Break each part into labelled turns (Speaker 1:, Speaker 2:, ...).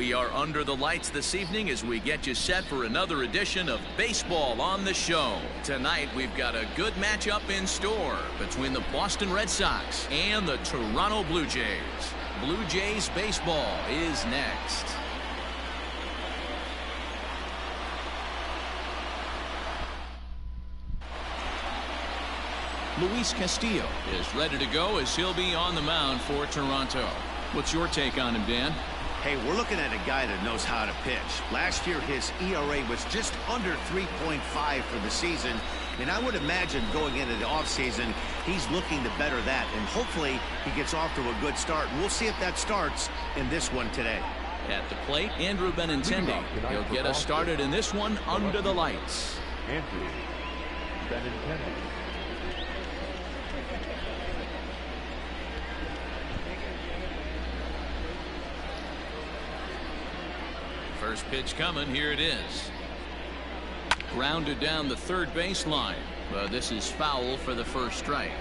Speaker 1: We are under the lights this evening as we get you set for another edition of Baseball on the Show. Tonight we've got a good matchup in store between the Boston Red Sox and the Toronto Blue Jays. Blue Jays baseball is next. Luis Castillo is ready to go as he'll be on the mound for Toronto. What's your take on him, Dan?
Speaker 2: Hey, we're looking at a guy that knows how to pitch. Last year, his ERA was just under 3.5 for the season. And I would imagine going into the offseason, he's looking to better that. And hopefully, he gets off to a good start. And we'll see if that starts in this one today.
Speaker 1: At the plate, Andrew Benintendi. He'll get us started in this one under the lights.
Speaker 3: Andrew Benintendi.
Speaker 1: First pitch coming. Here it is. Grounded down the third baseline. But this is foul for the first strike.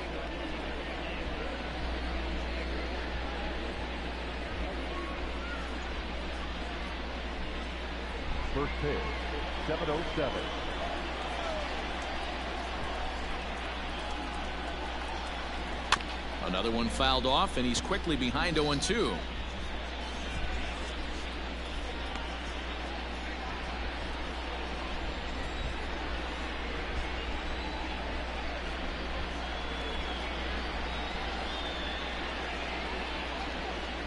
Speaker 3: First pitch, 7:07.
Speaker 1: Another one fouled off, and he's quickly behind 0-2.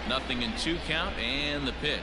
Speaker 1: Nothing in 2 count, and the pitch.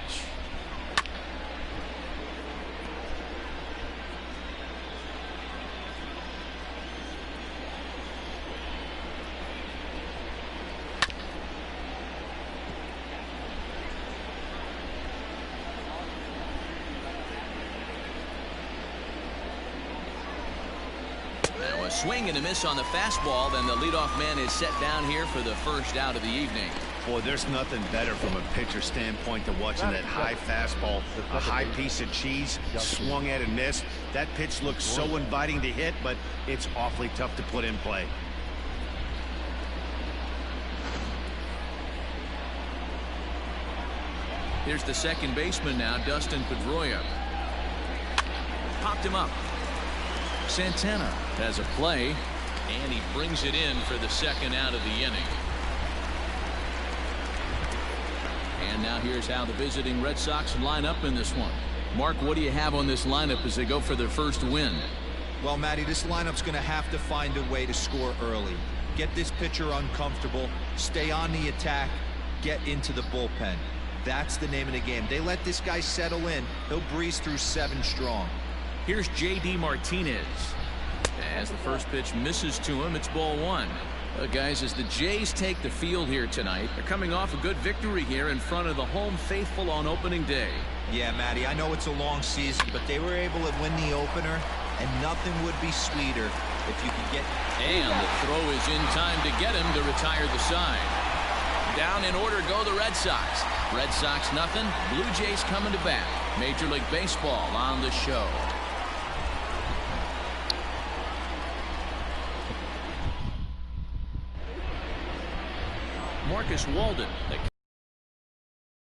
Speaker 1: Now a swing and a miss on the fastball, then the leadoff man is set down here for the first out of the evening.
Speaker 2: Boy, there's nothing better from a pitcher standpoint than watching that high fastball, a high piece of cheese, swung at and missed. That pitch looks so inviting to hit, but it's awfully tough to put in play.
Speaker 1: Here's the second baseman now, Dustin Pedroia. Popped him up. Santana has a play, and he brings it in for the second out of the inning. And now here's how the visiting Red Sox line up in this one. Mark, what do you have on this lineup as they go for their first win?
Speaker 4: Well, Matty, this lineup's going to have to find a way to score early. Get this pitcher uncomfortable, stay on the attack, get into the bullpen. That's the name of the game. They let this guy settle in, he'll breeze through 7 strong.
Speaker 1: Here's J.D. Martinez. As the first pitch misses to him, it's ball 1. Guys, as the Jays take the field here tonight, they're coming off a good victory here in front of the home faithful on opening day.
Speaker 4: Yeah, Matty, I know it's a long season, but they were able to win the opener, and nothing would be sweeter if you could get...
Speaker 1: And the throw is in time to get him to retire the side. Down in order go the Red Sox. Red Sox nothing, Blue Jays coming to bat. Major League Baseball on the show. Marcus Walden,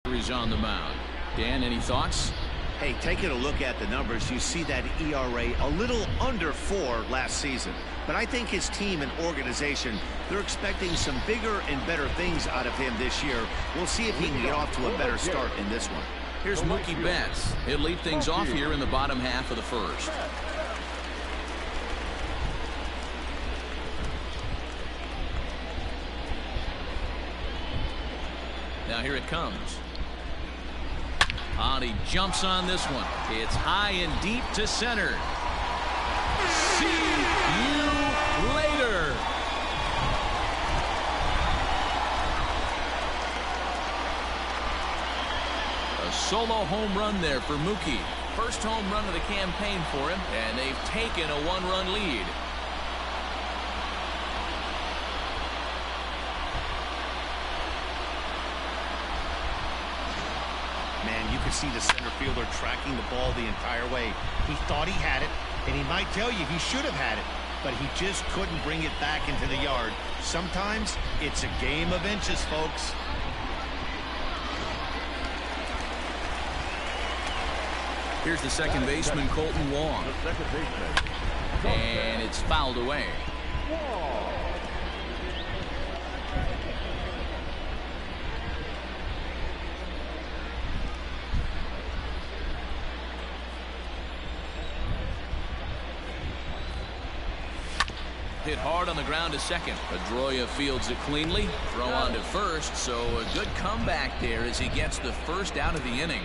Speaker 1: he's on the mound. Dan, any thoughts?
Speaker 2: Hey, taking a look at the numbers, you see that ERA a little under 4 last season. But I think his team and organization, they're expecting some bigger and better things out of him this year. We'll see if he can get off to a better start in this one.
Speaker 1: Here's Mookie Betts. He'll lead things off here in the bottom half of the first. Now here it comes. And he jumps on this one. It's high and deep to center. See you later. A solo home run there for Mookie. First home run of the campaign for him, and they've taken a 1-run lead.
Speaker 2: Man, you can see the center fielder tracking the ball the entire way. He thought he had it, and he might tell you he should have had it, but he just couldn't bring it back into the yard. Sometimes it's a game of inches, folks.
Speaker 1: Here's the second baseman, Colton Wong.
Speaker 3: The second baseman.
Speaker 1: And it's fouled away. Hit hard on the ground to second. Pedroia fields it cleanly. Throw on to first, so a good comeback there as he gets the first out of the inning.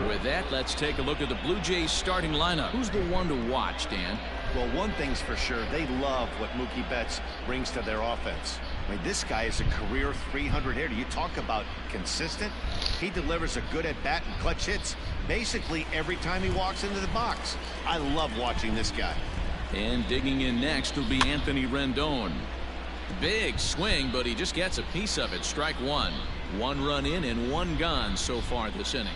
Speaker 1: With that, let's take a look at the Blue Jays starting lineup. Who's the one to watch, Dan?
Speaker 2: Well, one thing's for sure, they love what Mookie Betts brings to their offense. I mean, this guy is a career 300 hitter. You talk about consistent. He delivers a good at-bat and clutch hits basically every time he walks into the box. I love watching this guy.
Speaker 1: And digging in next will be Anthony Rendon. Big swing, but he just gets a piece of it. Strike one. One run in and one gone so far this inning.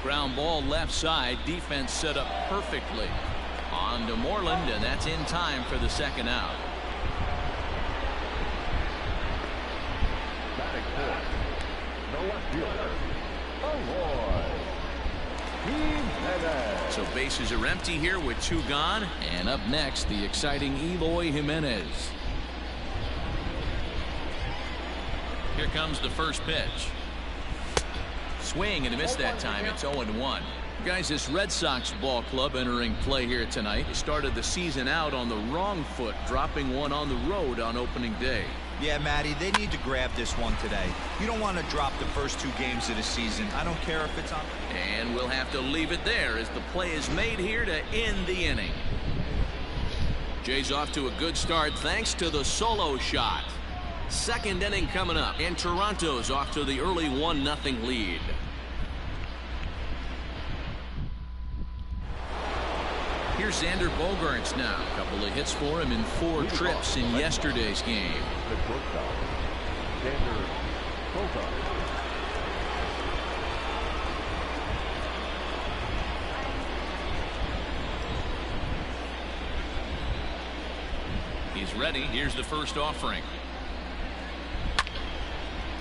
Speaker 1: Ground ball left side. Defense set up perfectly. On to Moreland, and that's in time for the second out. So bases are empty here with two gone. And up next, the exciting Eloy Jimenez. Here comes the first pitch. Swing and a miss that time. It's 0-1. Guys, this Red Sox ball club entering play here tonight. They started the season out on the wrong foot, dropping one on the road on opening day.
Speaker 4: Yeah, Matty, they need to grab this one today. You don't want to drop the first two games of the season. I don't care if it's on.
Speaker 1: And we'll have to leave it there as the play is made here to end the inning. Jay's off to a good start thanks to the solo shot. Second inning coming up, and Toronto's off to the early 1-0 lead. Here's Xander Bogaerts now. A couple of hits for him in 4 trips in yesterday's game.
Speaker 3: The shortstop, Xander Bogaerts.
Speaker 1: He's ready. Here's the first offering.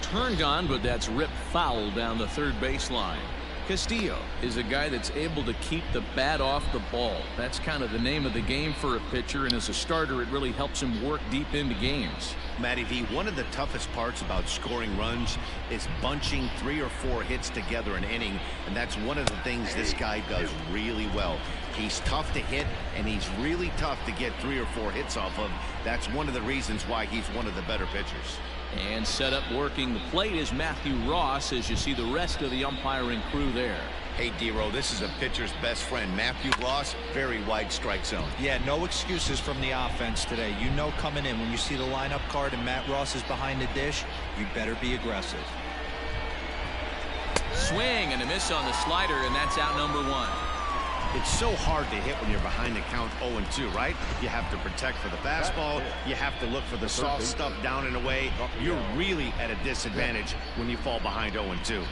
Speaker 1: Turned on, but that's ripped foul down the third baseline. Castillo is a guy that's able to keep the bat off the ball. That's kind of the name of the game for a pitcher, and as a starter it really helps him work deep into games.
Speaker 2: Matty V, one of the toughest parts about scoring runs is bunching 3 or 4 hits together an inning, and that's one of the things this guy does really well. He's tough to hit, and he's really tough to get 3 or 4 hits off of. That's one of the reasons why he's one of the better pitchers.
Speaker 1: And set up working the plate is Matthew Ross as you see the rest of the umpiring crew there.
Speaker 2: Hey, D-Row, this is a pitcher's best friend, Matthew Ross. Very wide strike zone.
Speaker 4: Yeah, no excuses from the offense today. You know coming in when you see the lineup card and Matt Ross is behind the dish, you better be aggressive.
Speaker 1: Swing and a miss on the slider, and that's out number 1.
Speaker 2: It's so hard to hit when you're behind the count 0-2, right? You have to protect for the fastball. You have to look for the soft stuff down and away. You're really at a disadvantage when you fall behind 0-2.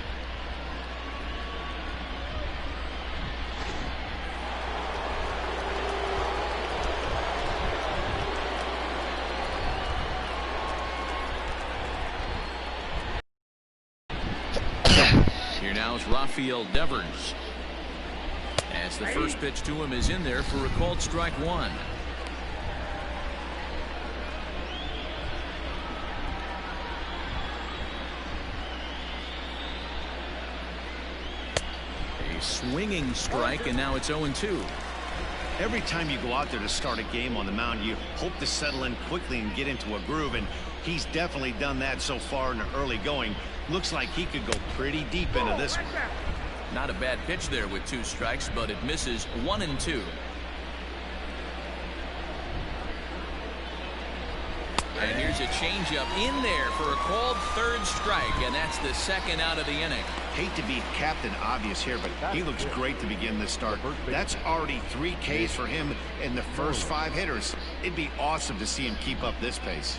Speaker 1: Here now is Rafael Devers. As the first pitch to him is in there for a called strike 1. A swinging strike, and now it's 0-2.
Speaker 2: Every time you go out there to start a game on the mound, you hope to settle in quickly and get into a groove, and he's definitely done that so far in the early going. Looks like he could go pretty deep into this one.
Speaker 1: Not a bad pitch there with 2 strikes, but it misses 1-2. And here's a changeup in there for a called third strike, and that's the second out of the inning.
Speaker 2: Hate to be Captain Obvious here, but he looks great to begin this start. That's already 3 Ks for him in the first 5 hitters. It'd be awesome to see him keep up this pace.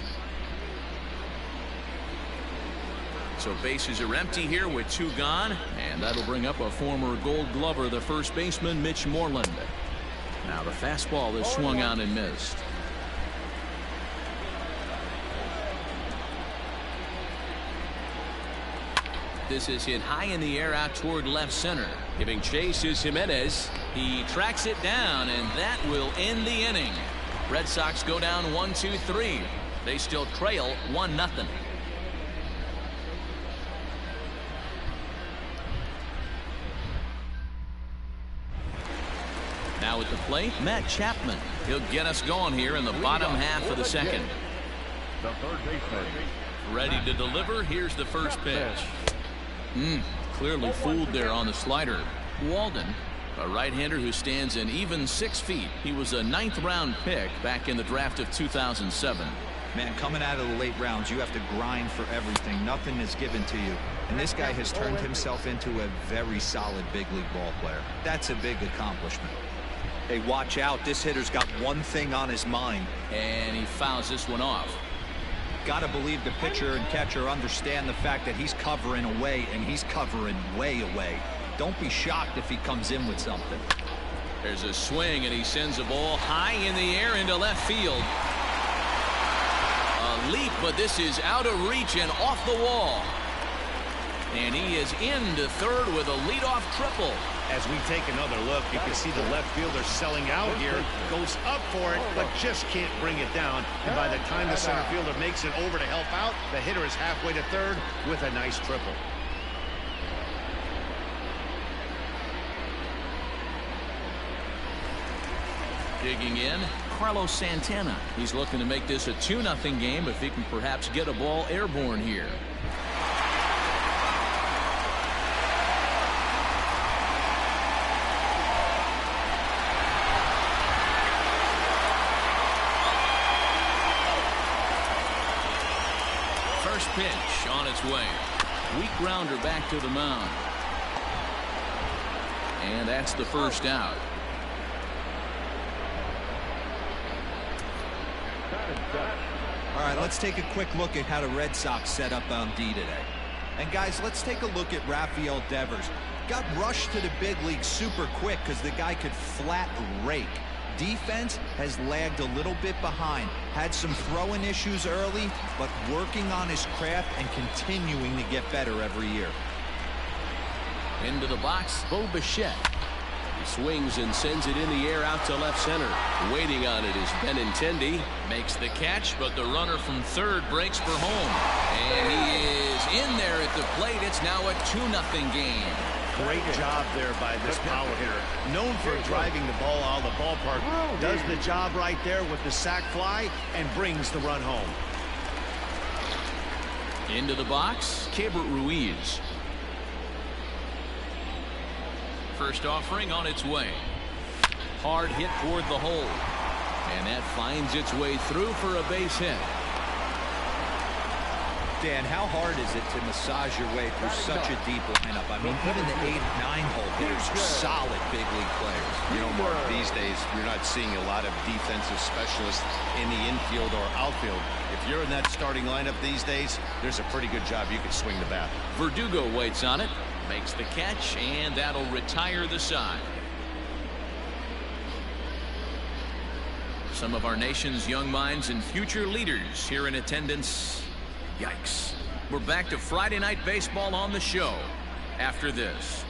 Speaker 1: So bases are empty here with 2 gone, and that'll bring up a former Gold Glover, the first baseman, Mitch Moreland. Now the fastball is swung on and missed. this is hit high in the air out toward left center.
Speaker 5: Giving chase is Jimenez.
Speaker 1: He tracks it down, and that will end the inning. Red Sox go down 1-2-3. They still trail 1-0. Now at the plate, Matt Chapman. He'll get us going here in the bottom half of the second.
Speaker 3: The third baseman.
Speaker 1: Ready to deliver. Here's the first pitch. Clearly fooled there on the slider. Walden, a right-hander who stands an even 6 feet. He was a 9th round pick back in the draft of 2007.
Speaker 4: Man, coming out of the late rounds, you have to grind for everything. Nothing is given to you. And this guy has turned himself into a very solid big league ball player. That's a big accomplishment. Hey, watch out. This hitter's got one thing on his mind.
Speaker 1: And he fouls this one off.
Speaker 4: Got to believe the pitcher and catcher understand the fact that he's covering away, and he's covering way away. Don't be shocked if he comes in with something.
Speaker 1: There's a swing, and he sends a ball high in the air into left field. A leap, but this is out of reach and off the wall. And he is into third with a leadoff triple.
Speaker 2: As we take another look, you can see the left fielder selling out here. Goes up for it, but just can't bring it down. And by the time the center fielder makes it over to help out, the hitter is halfway to third with a nice triple.
Speaker 1: Digging in, Carlos Santana. He's looking to make this a 2-0 game if he can perhaps get a ball airborne here. First pitch on its way. Weak grounder back to the mound. And that's the first out.
Speaker 4: All right, let's take a quick look at how the Red Sox set up on D today. And guys, let's take a look at Rafael Devers. Got rushed to the big league super quick because the guy could flat rake. Defense has lagged a little bit behind. Had some throwing issues early, but working on his craft and continuing to get better every year.
Speaker 1: Into the box, Bo Bichette.
Speaker 5: He swings and sends it in the air out to left center. Waiting on it is Benintendi.
Speaker 1: Makes the catch, but the runner from third breaks for home. And he is in there at the plate. It's now a 2-0 game.
Speaker 2: Great job there by this power hitter. Known for driving the ball out of the ballpark. Does the job right there with the sac fly and brings the run home.
Speaker 1: Into the box, Keibert Ruiz. First offering on its way. Hard hit toward the hole. And that finds its way through for a base hit.
Speaker 4: Dan, how hard is it to massage your way through such a deep lineup? I mean, even the 8-9 hole hitters are solid big league players.
Speaker 6: You know, Mark, these days you're not seeing a lot of defensive specialists in the infield or outfield. If you're in that starting lineup these days, there's a pretty good job you can swing the bat.
Speaker 1: Verdugo waits on it, makes the catch, and that'll retire the side. Some of our nation's young minds and future leaders here in attendance. Yikes. We're back to Friday Night Baseball on the show after this.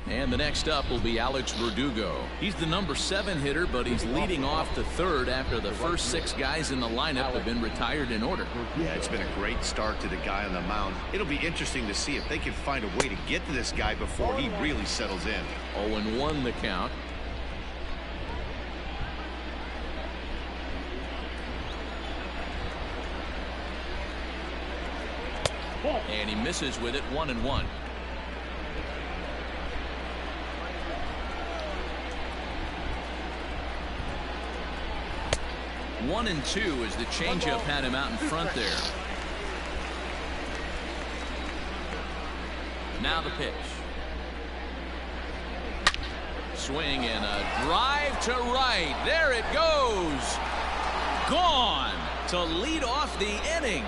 Speaker 1: And the next up will be Alex Verdugo. He's the number 7 hitter, but he's leading off to third after the first 6 guys in the lineup have been retired in order.
Speaker 2: Yeah, it's been a great start to the guy on the mound. It'll be interesting to see if they can find a way to get to this guy before he really settles in.
Speaker 1: 0-1 the count. And he misses with it. 1-1. One and two as the changeup had him out in front there. Now the pitch. Swing and a drive to right. There it goes. Gone to lead off the inning.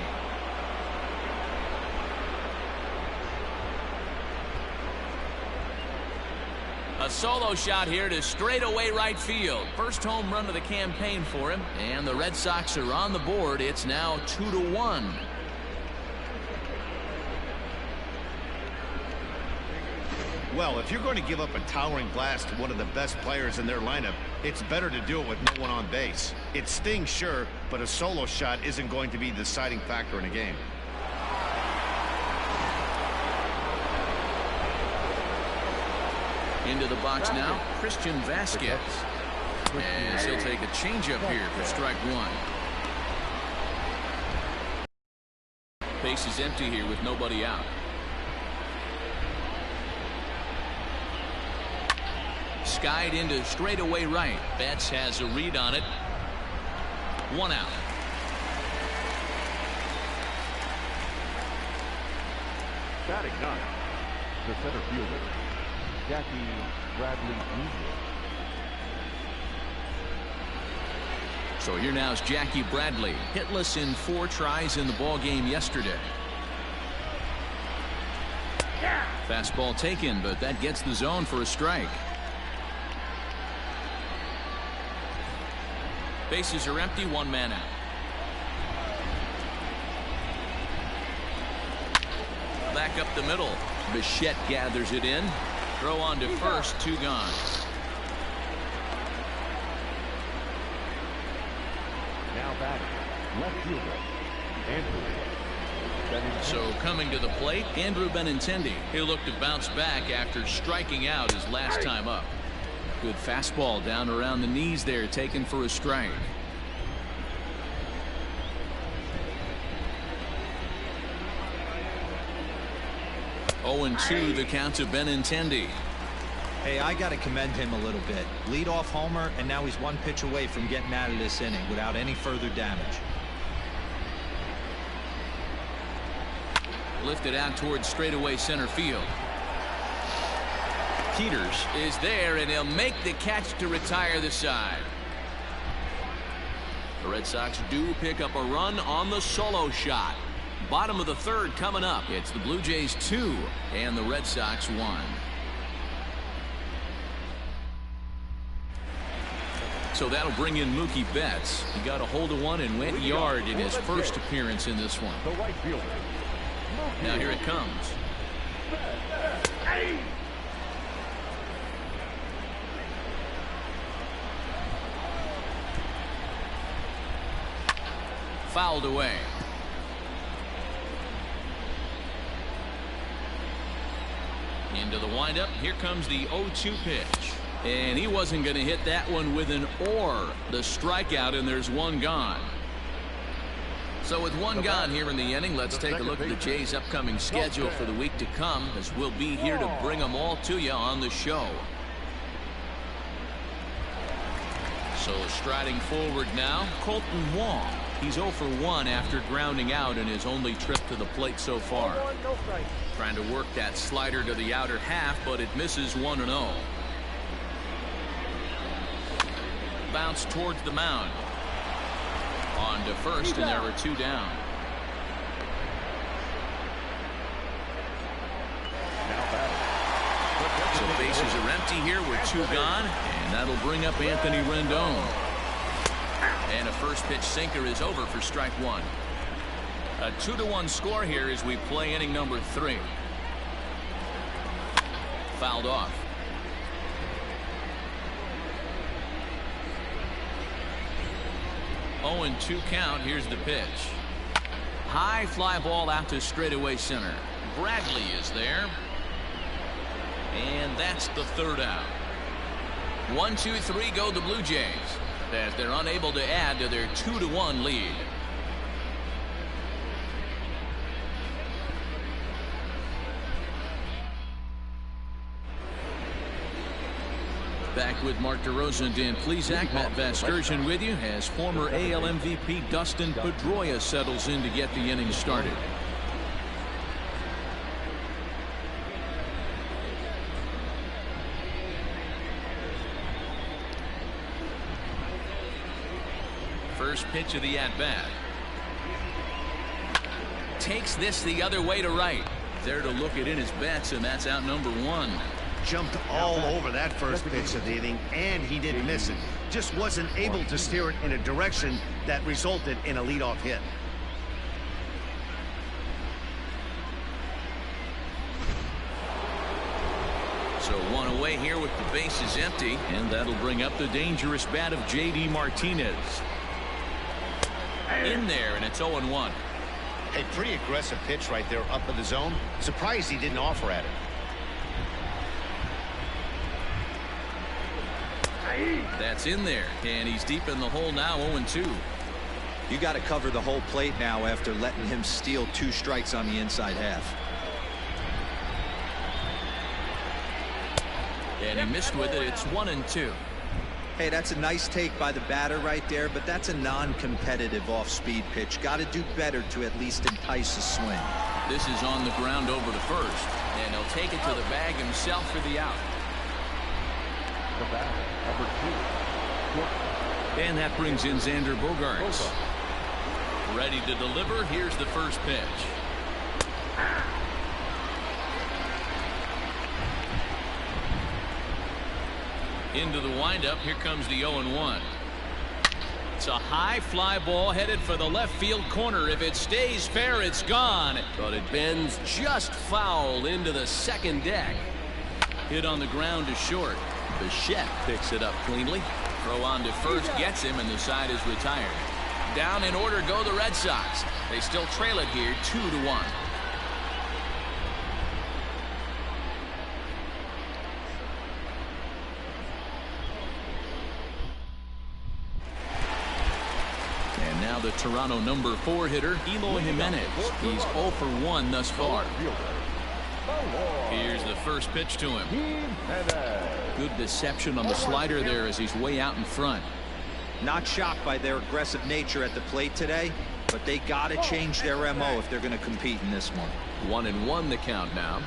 Speaker 1: A solo shot here to straightaway right field. First home run of the campaign for him. And the Red Sox are on the board. It's now 2-1.
Speaker 2: Well, if you're going to give up a towering blast to one of the best players in their lineup, it's better to do it with no one on base. It stings, sure, but a solo shot isn't going to be the deciding factor in a game.
Speaker 1: Into the box now, Christian Vasquez. And he'll take a changeup here for strike one. Base is empty here with nobody out. Skied into straightaway right. Betts has a read on it. One out.
Speaker 3: Batting ninth, the center fielder, Jackie Bradley Jr.
Speaker 1: So here now is Jackie Bradley, hitless in 4 tries in the ball game yesterday. Fastball taken, but that gets the zone for a strike. Bases are empty, 1 man out. Back up the middle. Bichette gathers it in. Throw on to first, 2 gone.
Speaker 3: Now batting, left fielder, Andrew Benintendi.
Speaker 1: So coming to the plate, Andrew Benintendi. He'll look to bounce back after striking out his last time up. Good fastball down around the knees there, taken for a strike. Oh, 0-2 the count to Benintendi.
Speaker 4: Hey, I got to commend him a little bit. Leadoff homer, and now he's 1 pitch away from getting out of this inning without any further damage.
Speaker 1: Lifted out towards straightaway center field. Peters is there, and he'll make the catch to retire the side. The Red Sox do pick up a run on the solo shot. Bottom of the 3rd coming up. It's the Blue Jays 2 and the Red Sox 1. So that'll bring in Mookie Betts. He got a hold of one and went yard in his first appearance in this one.
Speaker 3: The right fielder.
Speaker 1: Now here it comes. Fouled away. Into the windup. Here comes the 0-2 pitch. And he wasn't going to hit that one with an or. The strikeout, and there's 1 gone. So with 1 gone here in the inning, let's take a look at the Jays' upcoming schedule for the week to come, as we'll be here to bring them all to you on the show. So striding forward now, Colton Wong. He's 0 for 1 after grounding out in his only trip to the plate so far. Trying to work that slider to the outer half, but it misses 1-0. Bounce towards the mound. On to first, and there are 2 down. So bases are empty here with 2 gone, and that'll bring up Anthony Rendon. And a first pitch sinker is over for strike 1. A 2-1 score here as we play inning number 3. Fouled off. Oh, 0-2 count. Here's the pitch. High fly ball out to straightaway center. Bradley is there. And that's the 3rd out. 1, 2, 3 go the Blue Jays as they're unable to add to their 2-1 lead. Back with Mark DeRosa and Dan Plesac. Matt Vasgersian with you as former AL MVP Dustin Pedroia settles in to get the inning started. First pitch of the at-bat. Takes this the other way to right. There to look it in his bets, and that's out number 1.
Speaker 2: Jumped all over that first pitch of the inning, and he didn't miss it. Just wasn't able to steer it in a direction that resulted in a leadoff hit.
Speaker 1: So one away here with the bases empty, and that'll bring up the dangerous bat of J.D. Martinez. In there, and it's 0-1.
Speaker 2: A pretty aggressive pitch right there up in the zone. Surprised he didn't offer at it.
Speaker 1: That's in there, and he's deep in the hole now, 0-2.
Speaker 4: You got to cover the whole plate now after letting him steal 2 strikes on the inside half.
Speaker 1: And he missed with it. It's 1-2.
Speaker 4: Hey, that's a nice take by the batter right there, but that's a non-competitive off-speed pitch. Got to do better to at least entice a swing.
Speaker 1: This is on the ground over to first, and he'll take it to the bag himself for the out.
Speaker 3: The batter, number 2.
Speaker 1: And that brings in Xander Bogaerts. Ready to deliver. Here's the first pitch. Into the windup. Here comes the 0-1. It's a high fly ball headed for the left field corner. If it stays fair, it's gone.
Speaker 5: But it bends just foul into the second deck.
Speaker 1: Hit on the ground to short. Bichette picks it up cleanly. Throw on to first gets him, and the side is retired. Down in order go the Red Sox. They still trail it here 2-1. And now the Toronto number 4 hitter, Eloy Jimenez. He's 0 for 1 thus far. Here's the first pitch to him. Good deception on the slider there as he's way out in front.
Speaker 4: Not shocked by their aggressive nature at the plate today, but they got to change their MO if they're going to compete in this one.
Speaker 1: 1-1 the count now.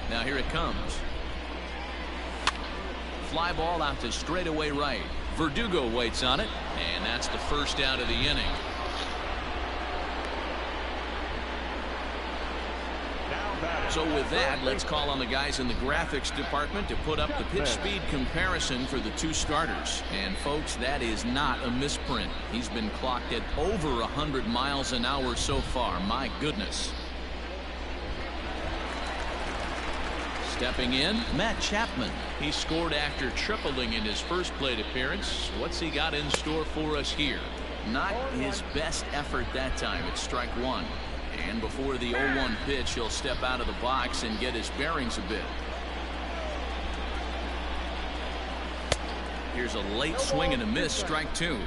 Speaker 1: Now here it comes. Fly ball out to straightaway right. Verdugo waits on it, and that's the first out of the inning. So with that, let's call on the guys in the graphics department to put up the pitch speed comparison for the 2 starters. And folks, that is not a misprint. He's been clocked at over 100 miles an hour so far. My goodness. Stepping in, Matt Chapman. He scored after tripling in his first plate appearance. What's he got in store for us here? Not his best effort that time. It's strike 1. And before the 0-1 pitch, he'll step out of the box and get his bearings a bit. Here's a late swing and a miss, strike 2.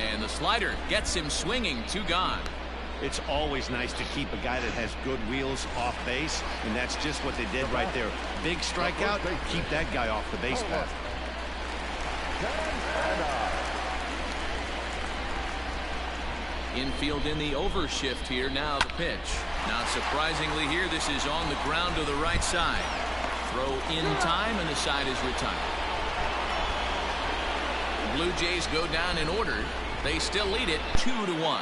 Speaker 1: And the slider gets him swinging, 2 gone.
Speaker 2: It's always nice to keep a guy that has good wheels off base, and that's just what they did right there. Big strikeout, keep that guy off the base path.
Speaker 1: Infield in the overshift here. Now the pitch. Not surprisingly here, this is on the ground to the right side. Throw in time, and the side is retired. The Blue Jays go down in order. They still lead it 2-1.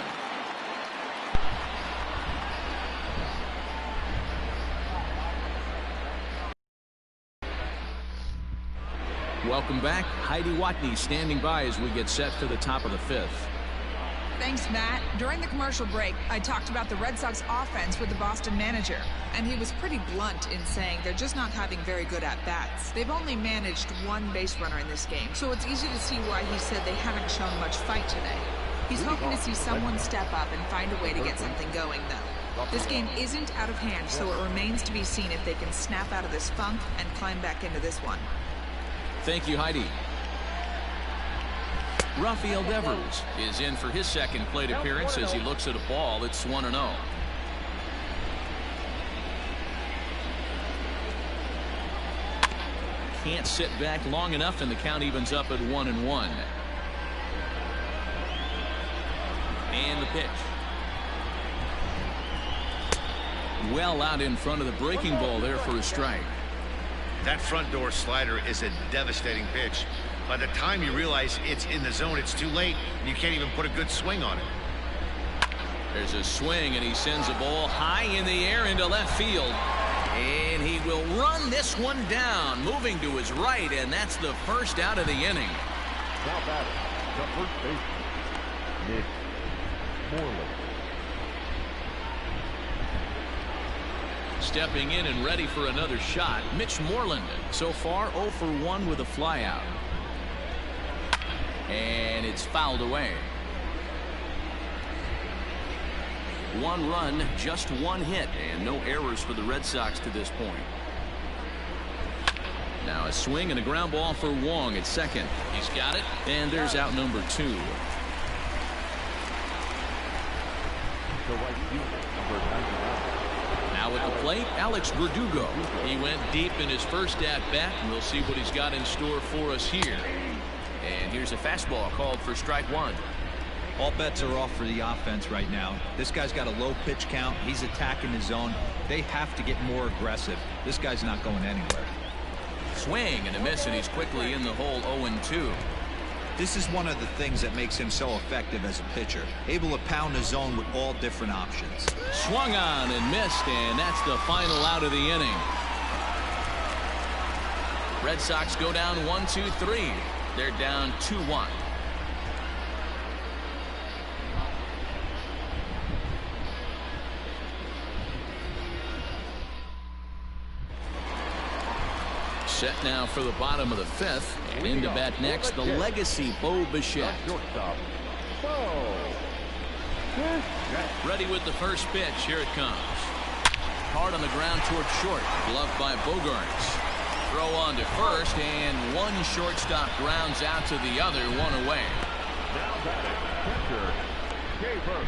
Speaker 1: Welcome back. Heidi Watney standing by as we get set for the top of the 5th.
Speaker 7: Thanks, Matt. During the commercial break, I talked about the Red Sox offense with the Boston manager, and he was pretty blunt in saying they're just not having very good at-bats. They've only managed 1 base runner in this game, so it's easy to see why he said they haven't shown much fight today. He's hoping to see someone step up and find a way to get something going, though. This game isn't out of hand, so it remains to be seen if they can snap out of this funk and climb back into this one.
Speaker 1: Thank you, Heidi. Rafael Devers is in for his second plate appearance as he looks at a ball. It's 1-0. Can't sit back long enough, and the count evens up at 1-1. And the pitch. Well out in front of the breaking ball there for a strike.
Speaker 2: That front door slider is a devastating pitch. By the time you realize it's in the zone, it's too late, and you can't even put a good swing on it.
Speaker 1: There's a swing, and he sends a ball high in the air into left field. And he will run this one down, moving to his right, and that's the first out of the inning.
Speaker 3: Now batting, the first baseman, Nick Morley.
Speaker 1: Stepping in and ready for another shot, Mitch Moreland. So far 0 for 1 with a flyout. And it's fouled away. 1 run, just 1 hit, and no errors for the Red Sox to this point. Now a swing and a ground ball for Wong at second. He's got it, and there's out number 2.
Speaker 3: The right fielder, number 99.
Speaker 1: Now at the plate, Alex Verdugo. He went deep in his first at-bat, and we'll see what he's got in store for us here. And here's a fastball called for strike 1.
Speaker 4: All bets are off for the offense right now. This guy's got a low pitch count. He's attacking his zone. They have to get more aggressive. This guy's not going anywhere.
Speaker 1: Swing and a miss, and he's quickly in the hole 0-2.
Speaker 4: This is one of the things that makes him so effective as a pitcher. Able to pound the zone with all different options.
Speaker 1: Swung on and missed, and that's the final out of the inning. Red Sox go down 1-2-3. They're down 2-1. Set now for the bottom of the 5th, and in to bat next, the legacy Bo Bichette. Ready with the first pitch. Here it comes. Hard on the ground toward short. Gloved by Bogarts. Throw on to first, and one shortstop grounds out to the other, 1 away.
Speaker 3: Now batting, catcher, Gaber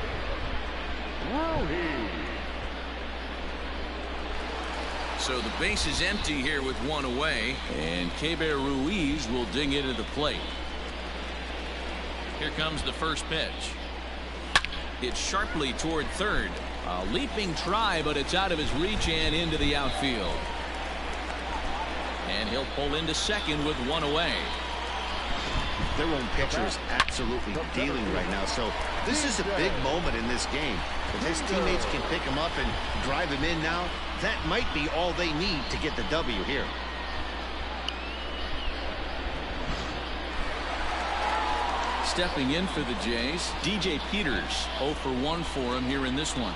Speaker 3: Ruiz.
Speaker 1: So the base is empty here with 1 away, and Keber Ruiz will dig into the plate. Here comes the first pitch. Hit sharply toward third. A leaping try, but it's out of his reach and into the outfield. And he'll pull into second with 1 away.
Speaker 2: Their own pitcher is absolutely dealing right now, so this is a big moment in this game. If his teammates can pick him up and drive him in now, that might be all they need to get the W here.
Speaker 1: Stepping in for the Jays, DJ Peters. 0 for 1 for him here in this one.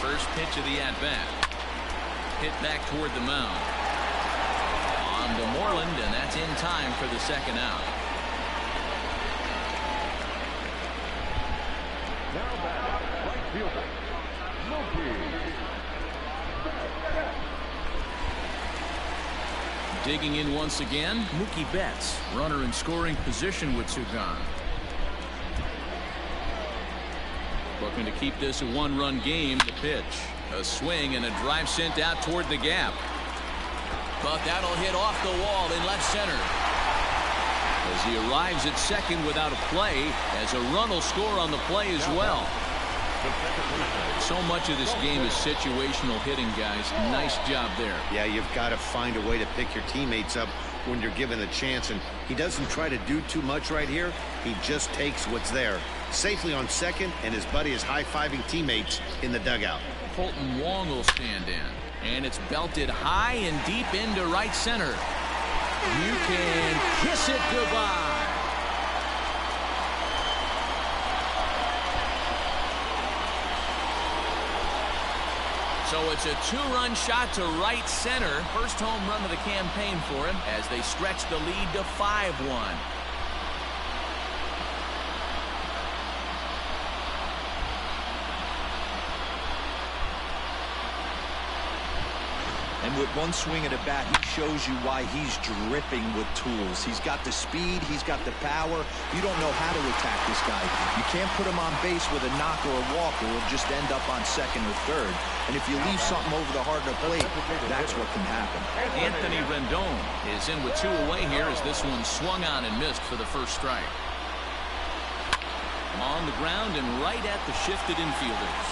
Speaker 1: First pitch of the at-bat. Hit back toward the mound. On to Moreland, and that's in time for the second out.
Speaker 3: Now batting, right fielder, Mookie.
Speaker 1: Digging in once again, Mookie Betts. Runner in scoring position with 2 gone. Looking to keep this a 1-run game. The pitch. A swing and a drive sent out toward the gap. But that'll hit off the wall in left center. As he arrives at second without a play, as a run will score on the play as well. So much of this game is situational hitting, guys. Nice job there.
Speaker 2: Yeah, you've got to find a way to pick your teammates up when you're given a chance, and he doesn't try to do too much right here. He just takes what's there. Safely on second, and his buddy is high-fiving teammates in the dugout.
Speaker 1: Colton Wong will stand in, and it's belted high and deep into right center. You can kiss it goodbye. So it's a 2-run shot to right center. First home run of the campaign for him as they stretch the lead to 5-1.
Speaker 4: And with one swing of the bat, he shows you why he's dripping with tools. He's got the speed. He's got the power. You don't know how to attack this guy. You can't put him on base with a knock or a walk, or he'll just end up on second or third. And if you leave something over the heart of the plate, that's what can happen.
Speaker 1: Anthony Rendon is in with 2 away here as this one swung on and missed for the first strike. On the ground and right at the shifted infielders.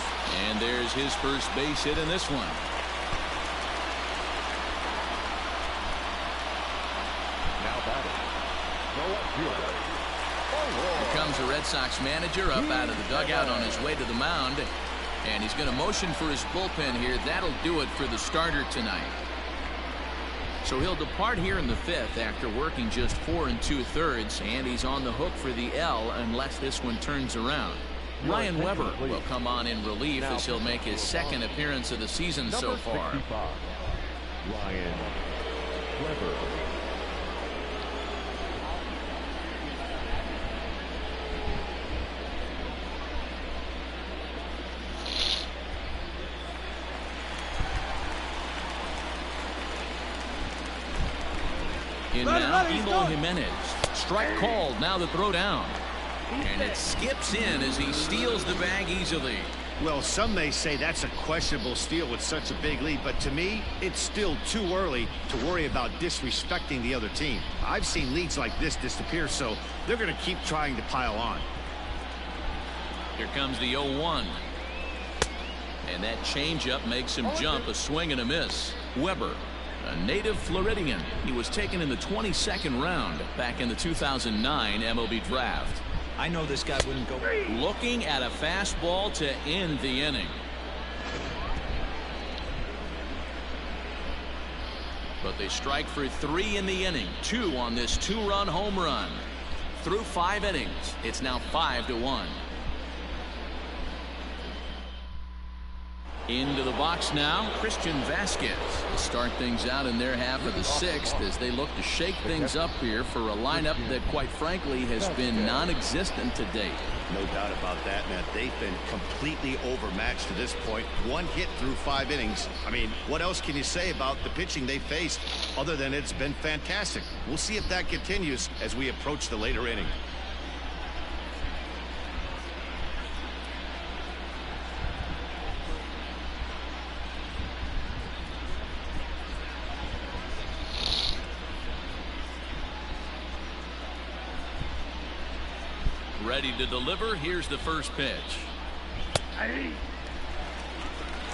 Speaker 1: And there's his first base hit in this one. Here comes the Red Sox manager up out of the dugout on his way to the mound. And he's going to motion for his bullpen here. That'll do it for the starter tonight. So he'll depart here in the 5th after working just 4 2/3, and he's on the hook for the L unless this one turns around. Ryan Weber will come on in relief as he'll make his 2nd appearance of the season so far.
Speaker 3: 65, Ryan Weber.
Speaker 1: In now, Eloy Jimenez. Strike called. Now the throw down. And it skips in as he steals the bag easily.
Speaker 2: Well, some may say that's a questionable steal with such a big lead, but to me, it's still too early to worry about disrespecting the other team. I've seen leads like this disappear, so they're going to keep trying to pile on.
Speaker 1: Here comes the 0-1. And that changeup makes him jump. A swing and a miss. Weber, a native Floridian. He was taken in the 22nd round back in the 2009 MLB draft.
Speaker 4: I know this guy wouldn't go.
Speaker 1: Looking at a fastball to end the inning. But they strike for 3 in the inning. 2 on this 2-run home run. Through 5 innings, it's now 5-1. Into the box now, Christian Vasquez will start things out in their half of the 6th as they look to shake things up here for a lineup that, quite frankly, has been non-existent to date.
Speaker 2: No doubt about that, Matt. They've been completely overmatched to this point. 1 hit through 5 innings. I mean, what else can you say about the pitching they faced other than it's been fantastic? We'll see if that continues as we approach the later inning.
Speaker 1: Ready to deliver. Here's the first pitch.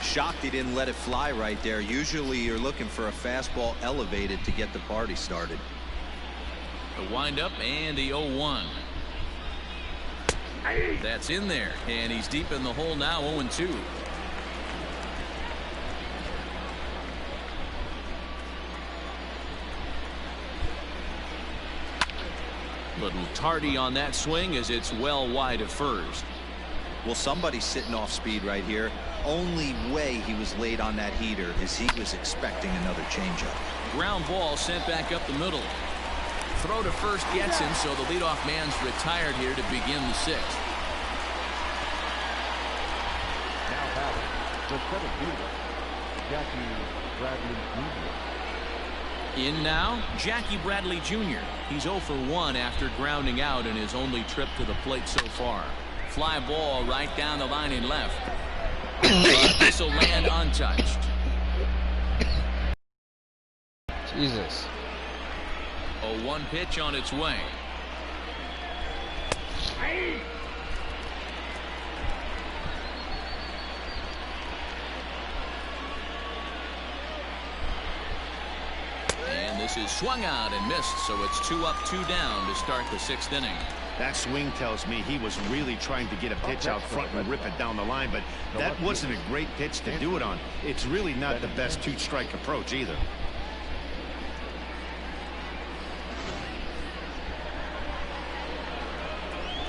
Speaker 4: Shocked he didn't let it fly right there. Usually you're looking for a fastball elevated to get the party started.
Speaker 1: The windup and the 0-1. That's in there, and he's deep in the hole now. 0-2. Little tardy on that swing as it's well wide of first.
Speaker 4: Well, somebody's sitting off speed right here. Only way he was late on that heater is he was expecting another changeup.
Speaker 1: Ground ball sent back up the middle. Throw to first gets him, so the leadoff man's retired here to begin the 6th.
Speaker 3: Now batting, the 7th fielder, Jackie Bradley Jr.
Speaker 1: In now, Jackie Bradley Jr. He's 0 for 1 after grounding out in his only trip to the plate so far. Fly ball right down the line in left. But this will land untouched.
Speaker 8: Jesus.
Speaker 1: 0-1 pitch on its way. And this is swung out and missed, so it's 2 up, 2 down to start the 6th inning.
Speaker 2: That swing tells me he was really trying to get a pitch out front and rip it down the line, but that wasn't a great pitch to do it on. It's really not the best 2-strike approach either.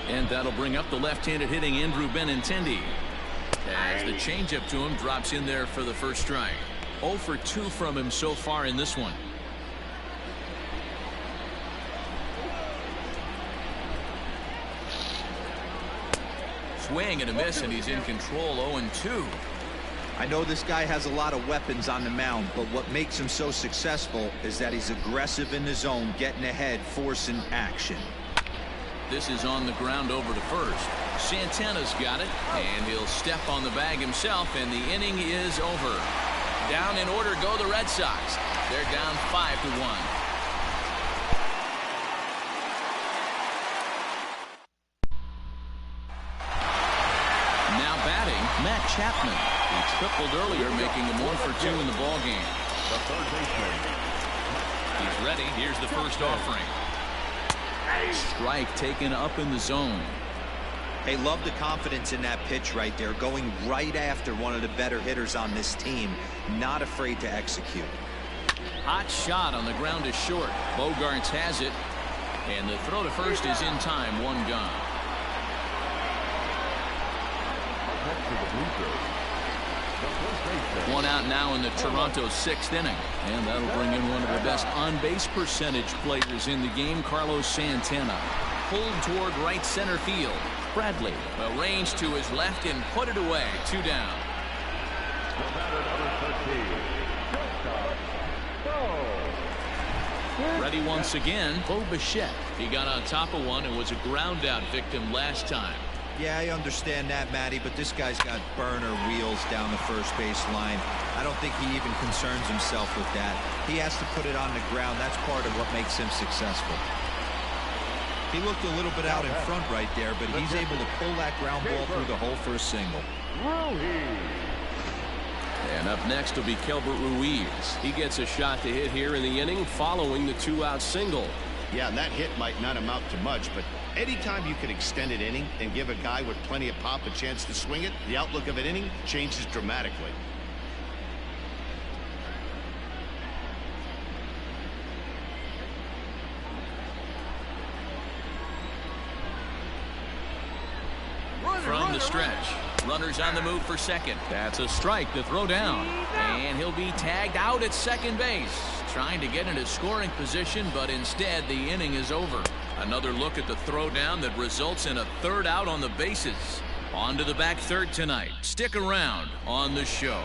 Speaker 1: And that'll bring up the left-handed hitting Andrew Benintendi. As the changeup to him drops in there for the first strike. 0 for 2 from him so far in this one. Swing and a miss, and he's in control. 0-2.
Speaker 4: I know this guy has a lot of weapons on the mound, but what makes him so successful is that he's aggressive in the zone, getting ahead, forcing action.
Speaker 1: This is on the ground over to first. Santana's got it, and he'll step on the bag himself, and the inning is over. Down in order go the Red Sox. They're down 5-1. Matt Chapman. He tripled earlier, making him 1 for 2 in the ballgame.
Speaker 3: The third baseman.
Speaker 1: He's ready. Here's the first offering. Strike taken up in the zone.
Speaker 4: Hey, love the confidence in that pitch right there, going right after one of the better hitters on this team, not afraid to execute.
Speaker 1: Hot shot on the ground is short. Bogarts has it, and the throw to first is in time. One gone. One out now in the Toronto 6th inning, and that'll bring in one of the best on-base percentage players in the game, Carlos Santana. Pulled toward right center field. Bradley arranged to his left and put it away. 2 down. Ready once again, Bo Bichette. He got on top of one and was a ground out victim last time.
Speaker 4: Yeah, I understand that, Matty, but this guy's got burner wheels down the first base line. I don't think he even concerns himself with that. He has to put it on the ground. That's part of what makes him successful. He looked a little bit out in front right there, but he's able to pull that ground ball through the hole for a single.
Speaker 5: And up next will be Kelbert Ruiz. He gets a shot to hit here in the inning following the 2-out single.
Speaker 2: Yeah, and that hit might not amount to much, but anytime you can extend an inning and give a guy with plenty of pop a chance to swing it, the outlook of an inning changes dramatically.
Speaker 1: From the stretch, runners on the move for second. That's a strike to throw down, and he'll be tagged out at second base, trying to get into scoring position, but instead the inning is over. Another look at the throw down that results in a 3rd out on the bases. On to the back third tonight. Stick around on the show.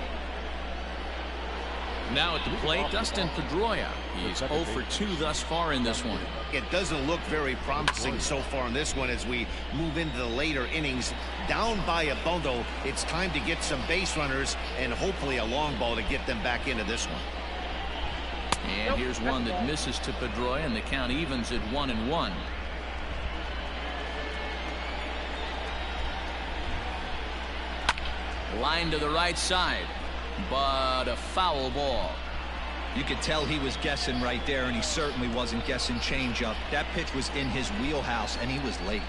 Speaker 1: Now at the plate, Dustin Pedroia. He's 0 for 2 thus far in this one.
Speaker 2: It doesn't look very promising so far in this one as we move into the later innings. Down by a bundle, it's time to get some base runners and hopefully a long ball to get them back into this one.
Speaker 1: And here's one that misses to Pedroia, and the count evens at 1-1. Line to the right side, but a foul ball.
Speaker 4: You could tell he was guessing right there, and he certainly wasn't guessing changeup. That pitch was in his wheelhouse, and he was late.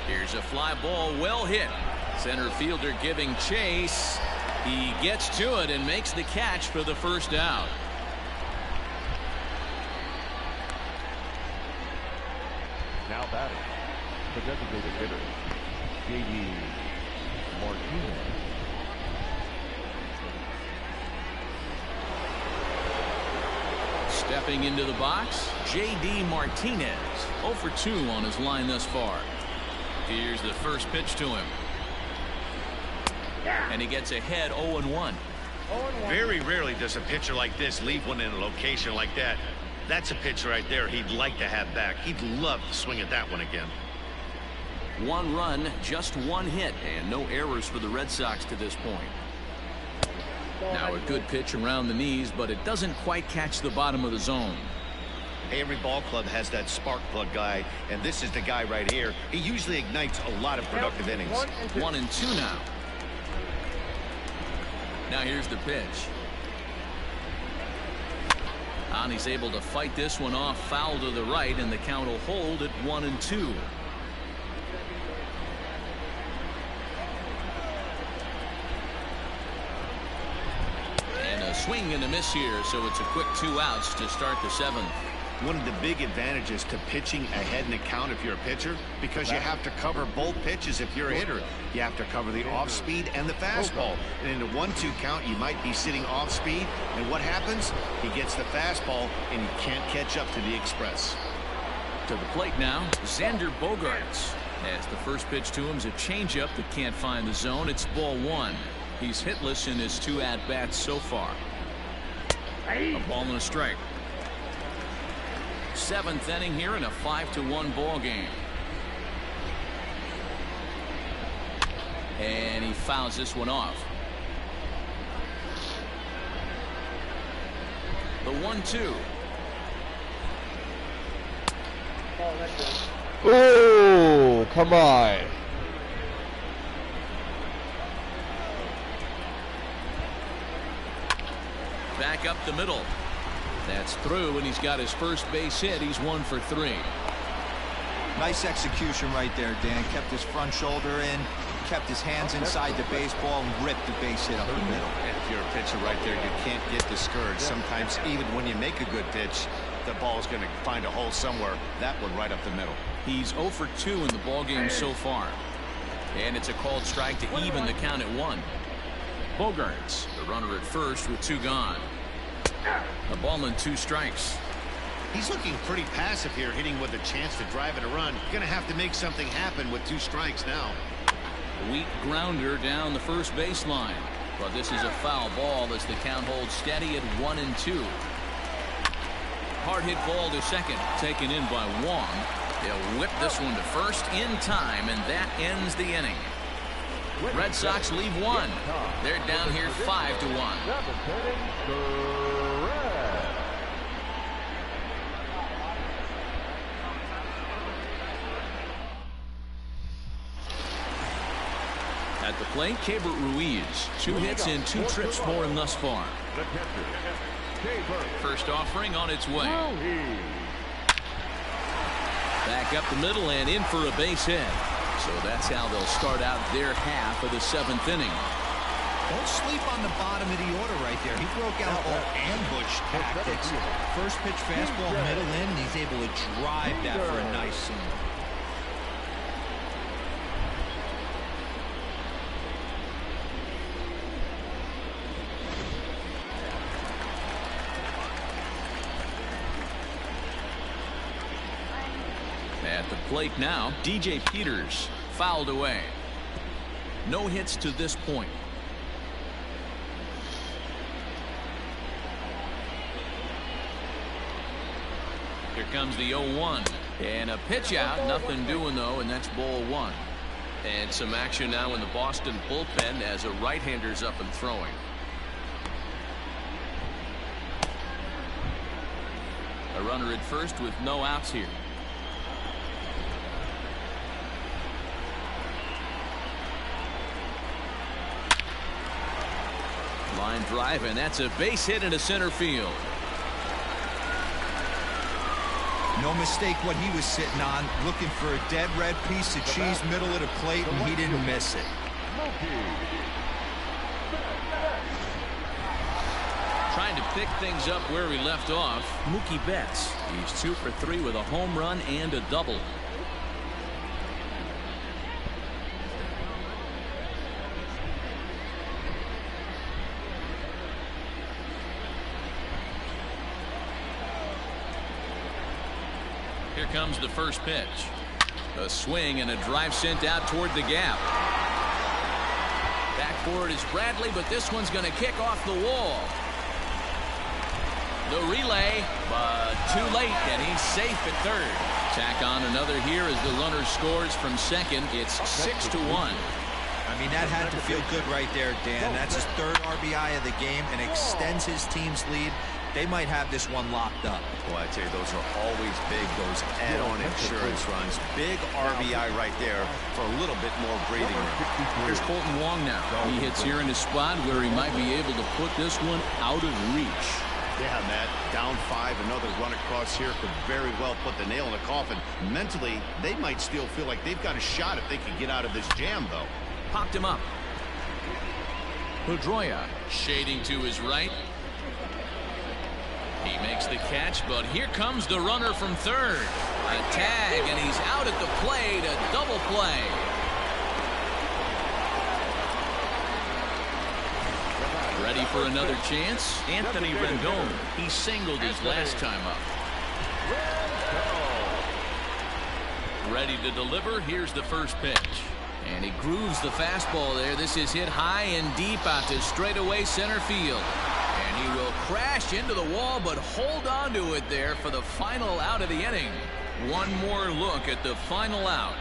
Speaker 1: Here's a fly ball, well hit. Center fielder giving chase. He gets to it and makes the catch for the 1st out.
Speaker 3: Now batting, the designated hitter, J.D. Martinez.
Speaker 1: Stepping into the box, J.D. Martinez. 0 for 2 on his line thus far. Here's the first pitch to him. And he gets ahead 0-1.
Speaker 2: Very rarely does a pitcher like this leave one in a location like that. That's a pitch right there he'd like to have back. He'd love to swing at that one again.
Speaker 1: 1 run, just 1 hit, and no errors for the Red Sox to this point. Now a good pitch around the knees, but it doesn't quite catch the bottom of the zone.
Speaker 2: Every ball club has that spark plug guy, and this is the guy right here. He usually ignites a lot of productive innings.
Speaker 1: 1-2 now. Now here's the pitch. And he's able to fight this one off, foul to the right, and the count will hold at 1-2. And a swing and a miss here, so it's a quick 2 outs to start the 7th.
Speaker 2: One of the big advantages to pitching ahead in the count if you're a pitcher, because you have to cover both pitches if you're a hitter. You have to cover the off speed and the fastball. And in a 1-2 count, you might be sitting off speed, and what happens? He gets the fastball, and he can't catch up to the express.
Speaker 1: To the plate now, Xander Bogarts. As the first pitch to him is a changeup that can't find the zone. It's ball 1. He's hitless in his 2 at-bats so far. A ball and a strike. 7th inning here in a 5-1 ball game. And he fouls this one off. The 1-2.
Speaker 8: Ooh, come on.
Speaker 1: Back up the middle. That's through, and he's got his first base hit. He's 1 for 3.
Speaker 4: Nice execution right there, Dan. Kept his front shoulder in, kept his hands inside the baseball, and ripped the base hit up the middle.
Speaker 2: And if you're a pitcher right there, you can't get discouraged. Sometimes even when you make a good pitch, the ball's going to find a hole somewhere. That one right up the middle.
Speaker 1: He's 0 for 2 in the ballgame so far. And it's a called strike to even the count at 1. Bogarts, the runner at first with 2 gone. A ball and 2 strikes.
Speaker 2: He's looking pretty passive here, hitting with a chance to drive in a run. Going to have to make something happen with 2 strikes now.
Speaker 1: Weak grounder down the first baseline. But this is a foul ball as the count holds steady at 1-2. Hard hit ball to second, taken in by Wong. They'll whip this one to first in time, and that ends the inning. Red Sox leave 1. They're down here 5-1. At the plate, Keibert Ruiz. 2 hits and 2 trips for him thus far. First offering on its way. Back up the middle and in for a base hit. So that's how they'll start out their half of the 7th inning.
Speaker 4: Don't sleep on the bottom of the order right there. He broke out all ambush tactics. First pitch fastball, middle in, and he's able to drive that for a nice single.
Speaker 1: At the plate now, DJ Peters fouled away. No hits to this point. Here comes the 0-1. And a pitch out. Nothing doing, though, and that's ball 1. And some action now in the Boston bullpen as a right-hander's up and throwing. A runner at first with no outs here. Line drive, and that's a base hit into center field.
Speaker 4: No mistake what he was sitting on, looking for a dead red piece of cheese middle of the plate, and he didn't miss it.
Speaker 1: Trying to pick things up where we left off, Mookie Betts. He's 2 for 3 with a home run and a double. Here comes the first pitch. A swing and a drive sent out toward the gap. Back for it is Bradley, but this one's going to kick off the wall. The relay, but too late, and he's safe at third. Tack on another here as the runner scores from second. It's 6-1.
Speaker 4: I mean, that had to feel good right there, Dan. That's his 3rd RBI of the game and extends his team's lead. They might have this one locked up.
Speaker 2: Well, I tell you, those are always big, those add-on insurance runs. Big RBI right there for a little bit more breathing room.
Speaker 1: Here's Colton Wong now. He hits here in a spot where he might be able to put this one out of reach.
Speaker 2: Yeah, Matt, down 5, another run across here could very well put the nail in the coffin. Mentally, they might still feel like they've got a shot if they can get out of this jam, though.
Speaker 1: Popped him up. Pedroia shading to his right. He makes the catch, but here comes the runner from third. A tag, and he's out at the plate. A double play. Ready for another chance? Anthony Rendon. He singled his last time up. Ready to deliver. Here's the first pitch. And he grooves the fastball there. This is hit high and deep out to straightaway center field. And he will crash into the wall, but hold on to it there for the final out of the inning. One more look at the final out.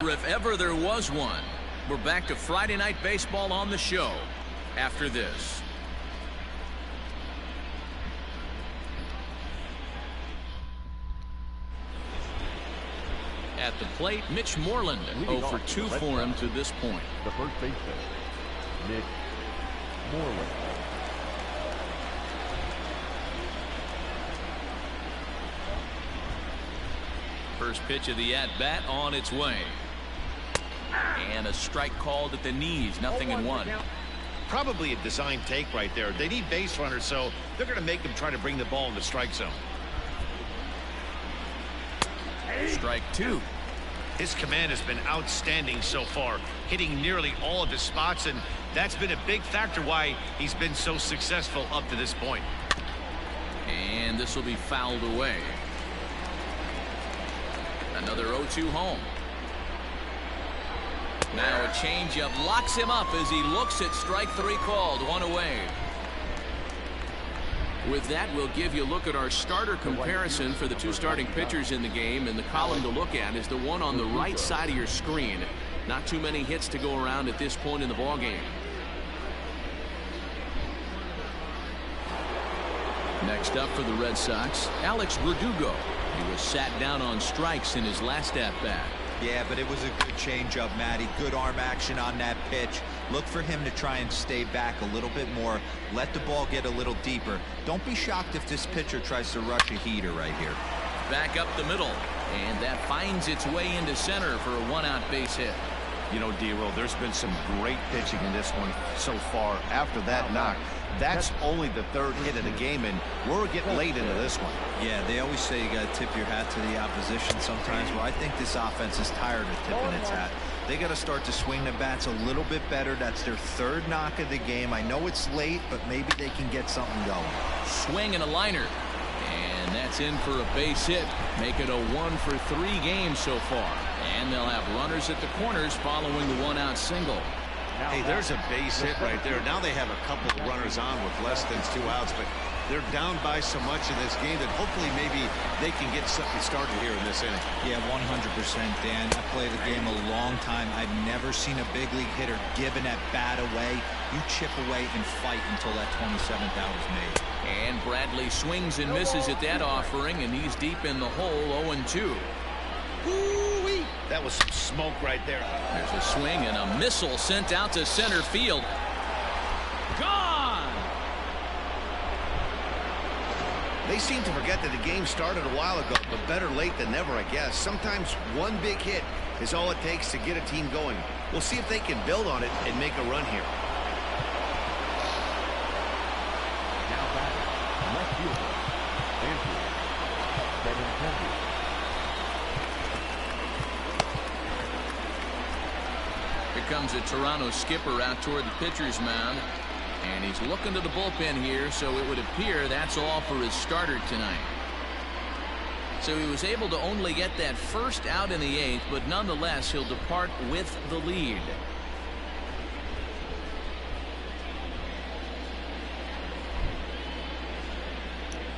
Speaker 1: If ever there was one. We're back to Friday Night Baseball on the show after this. At the plate, Mitch Moreland. 0 for 2 for him to this point.
Speaker 3: The first baseman, Mitch Moreland.
Speaker 5: first pitch of the at-bat on its way. And a strike called at the knees. 0-1.
Speaker 2: Probably a design take right there. They need base runners, so they're going to make them try to bring the ball in the strike zone.
Speaker 5: Strike 2.
Speaker 2: His command has been outstanding so far, hitting nearly all of his spots, and that's been a big factor why he's been so successful up to this point.
Speaker 1: And this will be fouled away. Another 0-2 home. Now a changeup locks him up as he looks at strike 3 called. 1 away. With that, we'll give you a look at our starter comparison for the 2 starting pitchers in the game, and the column to look at is the one on the right side of your screen. Not too many hits to go around at this point in the ballgame. Next up for the Red Sox, Alex Verdugo. He was sat down on strikes in his last at-bat.
Speaker 4: Yeah, but it was a good changeup, Matty. Good arm action on that pitch. Look for him to try and stay back a little bit more. Let the ball get a little deeper. Don't be shocked if this pitcher tries to rush a heater right here.
Speaker 1: Back up the middle, and that finds its way into center for a 1-out base hit.
Speaker 2: You know, D-Roll, there's been some great pitching in this one so far. After that knock, that's only the 3rd hit of the game, and we're getting late into this one.
Speaker 4: Yeah, they always say you got to tip your hat to the opposition sometimes. Well, I think this offense is tired of tipping its hat. They got to start to swing the bats a little bit better. That's their 3rd knock of the game. I know it's late, but maybe they can get something going.
Speaker 1: Swing and a liner. And that's in for a base hit. Make it a 1-for-3 game so far. And they'll have runners at the corners following the 1-out single.
Speaker 2: Hey, there's a base hit right there. Now they have a couple of runners on with less than 2 outs, but they're down by so much in this game that hopefully maybe they can get something started here in this inning.
Speaker 4: Yeah, 100%, Dan. I played the game a long time. I've never seen a big league hitter give an at-bat away. You chip away and fight until that 27th out is made.
Speaker 1: And Bradley swings and misses at that offering, and he's deep in the hole. 0-2.
Speaker 2: Ooh-wee. That was some smoke right there.
Speaker 1: There's a swing and a missile sent out to center field. Gone!
Speaker 2: They seem to forget that the game started a while ago, but better late than never, I guess. Sometimes one big hit is all it takes to get a team going. We'll see if they can build on it and make a run here.
Speaker 3: Now back, left fielder, Andrew Benintendi.
Speaker 1: Here comes a Toronto skipper out toward the pitcher's mound. And he's looking to the bullpen here, so it would appear that's all for his starter tonight. So he was able to only get that first out in the 8th, but nonetheless he'll depart with the lead.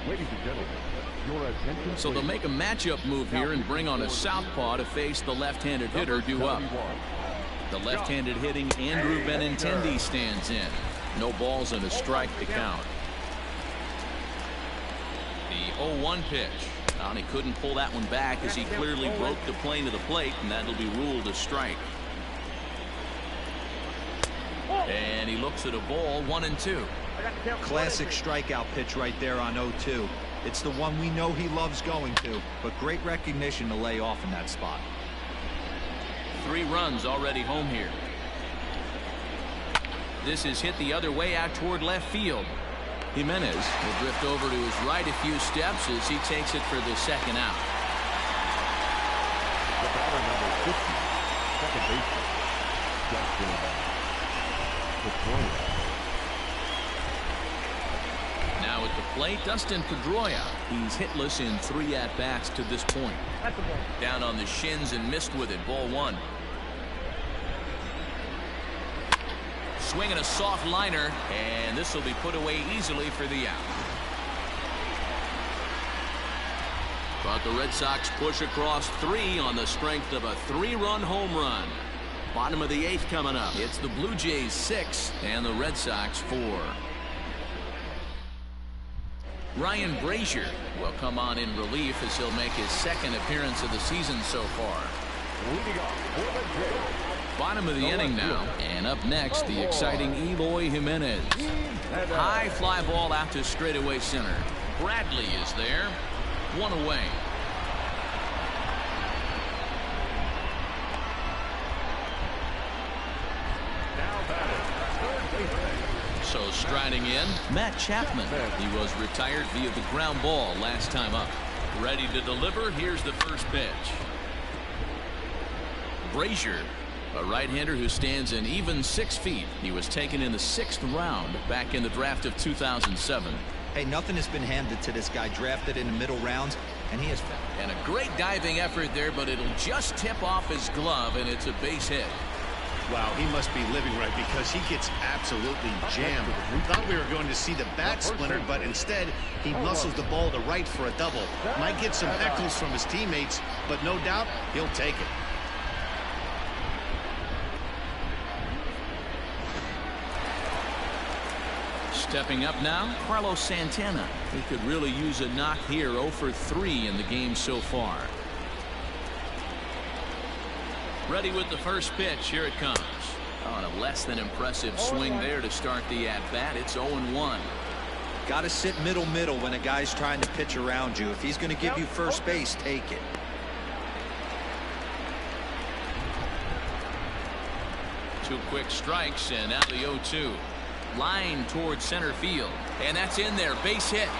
Speaker 3: Ladies and gentlemen, your attention.
Speaker 1: So they'll make a matchup move here and bring on a southpaw to face the left-handed hitter due up. The left-handed hitting Andrew Benintendi stands in. No balls and a strike to count. The 0-1 pitch. And he couldn't pull that one back as he clearly broke the plane of the plate, and that'll be ruled a strike. And he looks at a ball. 1-2.
Speaker 4: Classic strikeout pitch right there on 0-2. It's the one we know he loves going to, but great recognition to lay off in that spot.
Speaker 1: 3 runs already home here. This is hit the other way out toward left field. Jimenez will drift over to his right a few steps as he takes it for the 2nd out.
Speaker 3: The batter number 50, second baseman, Justin Pedroia.
Speaker 1: Now at the plate, Dustin Pedroia. He's hitless in 3 at-bats to this point. Down on the shins and missed with it. Ball 1. Swinging a soft liner, and this will be put away easily for the out. But the Red Sox push across 3 on the strength of a 3-run home run. Bottom of the 8th coming up. It's the Blue Jays 6 and the Red Sox 4. Ryan Brazier will come on in relief as he'll make his 2nd appearance of the season so far.
Speaker 3: Leading off for the Jays.
Speaker 1: Bottom of the inning now, and up next the exciting Eloy Jimenez. High fly ball out to straightaway center. Bradley is there. 1 away. So striding in, Matt Chapman. He was retired via the ground ball last time up. Ready to deliver. Here's the first pitch. Brazier, a right-hander who stands an even 6 feet. He was taken in the 6th round back in the draft of 2007.
Speaker 4: Hey, nothing has been handed to this guy, drafted in the middle rounds, and he has.
Speaker 1: And a great diving effort there, but it'll just tip off his glove, and it's a base hit.
Speaker 2: Wow, he must be living right because he gets absolutely jammed. We thought we were going to see the bat splintered, but instead he muscles the ball to right for a double. Might get some heckles from his teammates, but no doubt he'll take it.
Speaker 1: Stepping up now, Carlos Santana. He could really use a knock here. 0 for 3 in the game so far. Ready with the first pitch. Here it comes. On a less than impressive swing there to start the at-bat. It's 0-1.
Speaker 4: Got to sit middle when a guy's trying to pitch around you. If he's going to give you first base, take it.
Speaker 1: Two quick strikes, and now the 0-2. Line towards center field, and that's in there. Base hit.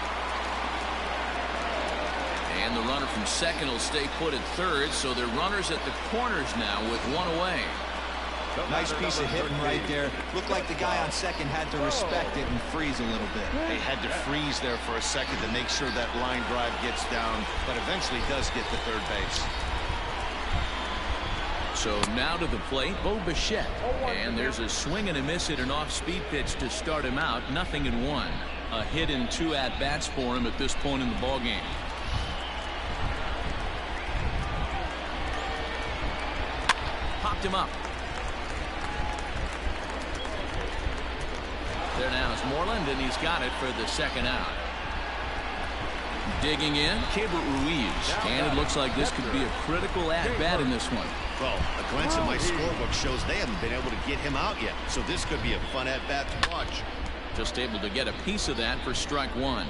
Speaker 1: And the runner from second will stay put at third, so they're runners at the corners now with one away.
Speaker 4: Nice piece of hitting right there. Looked like the guy on second had to respect it and freeze a little bit.
Speaker 2: They had to freeze there for a second to make sure that line drive gets down, but eventually does get to third base.
Speaker 1: So now to the plate, Bo Bichette. And there's a swing and a miss at an off-speed pitch to start him out. 0-1. A hit and 2 at-bats for him at this point in the ballgame. Popped him up. There now is Moreland, and he's got it for the second out. Digging in, Keibert Ruiz. And it looks like this could be a critical at-bat in this one.
Speaker 2: Well, a glance at my scorebook shows they haven't been able to get him out yet, so this could be a fun at-bat to watch.
Speaker 1: Just able to get a piece of that for strike one.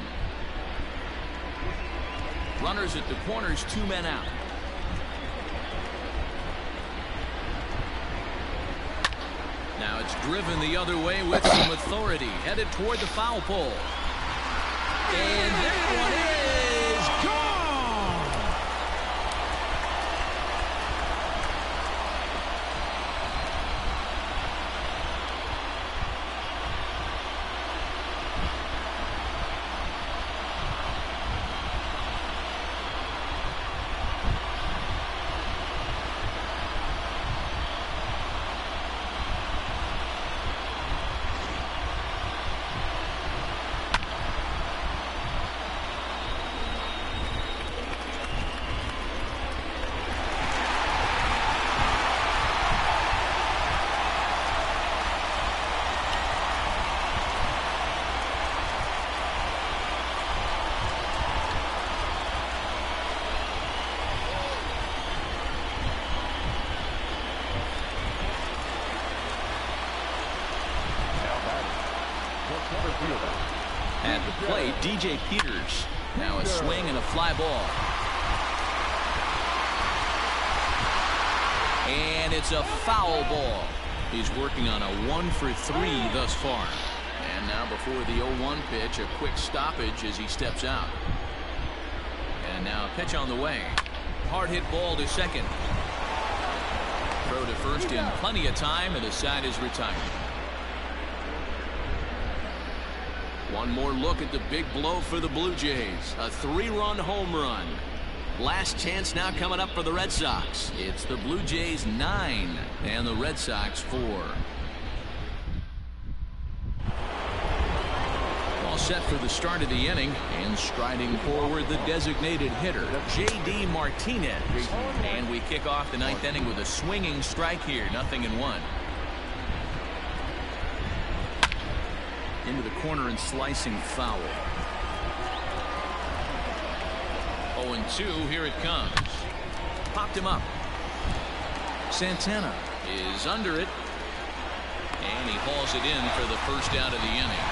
Speaker 1: Runners at the corners, 2 men out. Now it's driven the other way with some authority, headed toward the foul pole. And that one is gone! At the plate, DJ Peters. Now a swing and a fly ball. And it's a foul ball. He's working on a 1 for 3 thus far. And now before the 0-1 pitch, a quick stoppage as he steps out. And now a pitch on the way. Hard hit ball to second. Throw to first in plenty of time, and the side is retired. One more look at the big blow for the Blue Jays. A 3-run home run. Last chance now coming up for the Red Sox. It's the Blue Jays 9 and the Red Sox 4. All set for the start of the inning, and striding forward the designated hitter, J.D. Martinez. And we kick off the 9th inning with a swinging strike here. 0-1. Into the corner and slicing foul. 0-2. Here it comes. Popped him up. Santana is under it, and he hauls it in for the first out of the inning.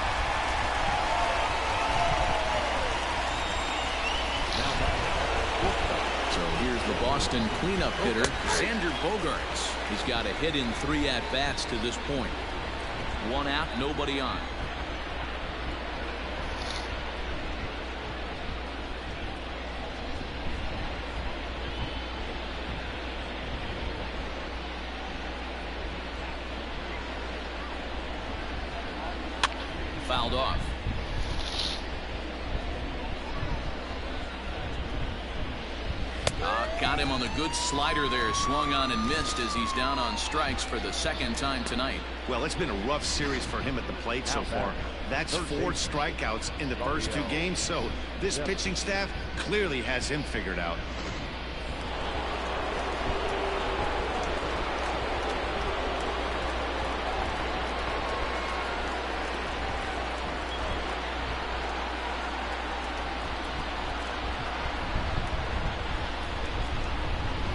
Speaker 1: So here's the Boston cleanup hitter, Xander Bogaerts. He's got a hit in 3 at-bats to this point. 1 out, nobody on. fouled off. Got him on the good slider there. Swung on and missed as he's down on strikes for the second time tonight.
Speaker 2: Well, it's been a rough series for him at the plate so far. That's 4 strikeouts in the first 2 games, so this pitching staff clearly has him figured out.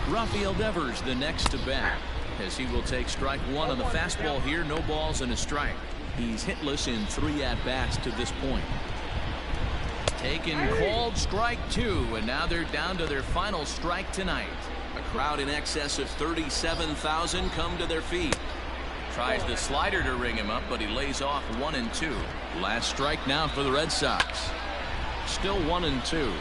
Speaker 1: Rafael Devers the next to bat, as he will take strike 1 on the fastball here. No balls and a strike. He's hitless in 3 at-bats to this point. Taken, called strike 2, and now they're down to their final strike tonight. A crowd in excess of 37,000 come to their feet. Tries the slider to ring him up, but he lays off 1 and 2. Last strike now for the Red Sox. Still 1 and 2.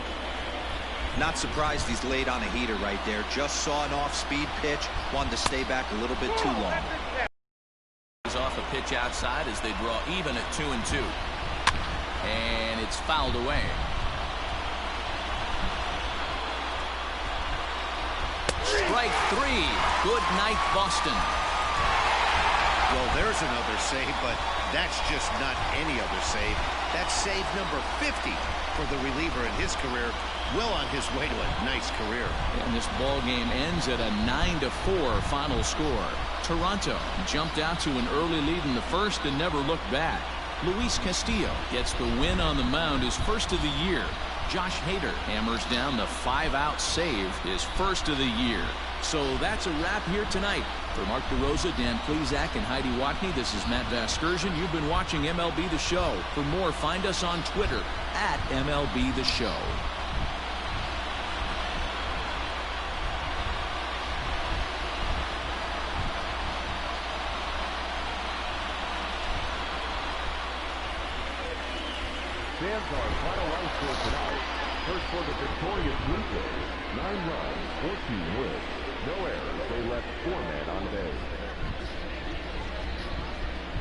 Speaker 4: Not surprised he's laid on a heater right there. Just saw an off-speed pitch. Wanted to stay back a little bit too long.
Speaker 1: He's off a pitch outside as they draw even at 2 and 2. And it's fouled away. Strike 3. Good night, Boston.
Speaker 2: Well, there's another save, but that's just not any other save. That's save number 50 for the reliever in his career. Well on his way to a nice career.
Speaker 1: And this ball game ends at a 9-4 final score. Toronto jumped out to an early lead in the first and never looked back. Luis Castillo gets the win on the mound, his first of the year. Josh Hader hammers down the 5-out save, his first of the year. So that's a wrap here tonight. For Mark DeRosa, Dan Plesac, and Heidi Watney, this is Matt Vasgersian. You've been watching MLB The Show. For more, find us on Twitter at MLB The Show.
Speaker 3: Stands our final run score tonight. First for the victorious Blue Jays, 9 runs, 14 wins, no errors. They left 4 men on base.